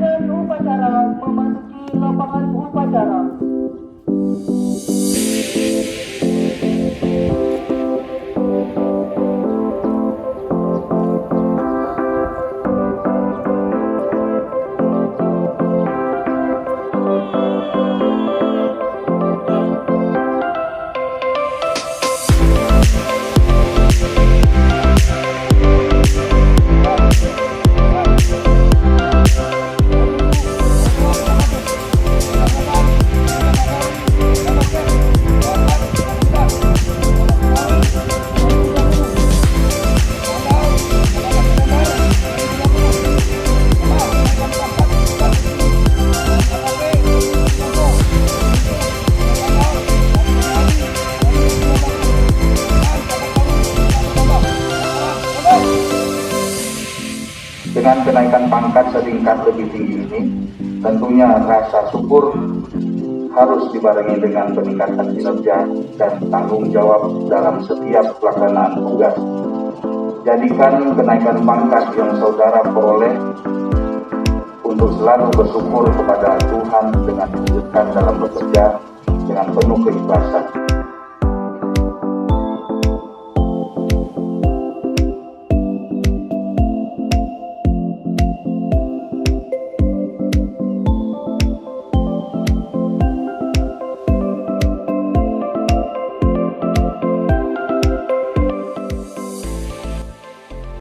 dengan upacara memasuki lapangan upacara. Dengan kenaikan pangkat setingkat lebih tinggi ini, tentunya rasa syukur harus dibarengi dengan peningkatan kinerja dan tanggung jawab dalam setiap pelaksanaan tugas. Jadikan kenaikan pangkat yang saudara peroleh untuk selalu bersyukur kepada Tuhan dengan diwujudkan dalam bekerja dengan penuh keikhlasan.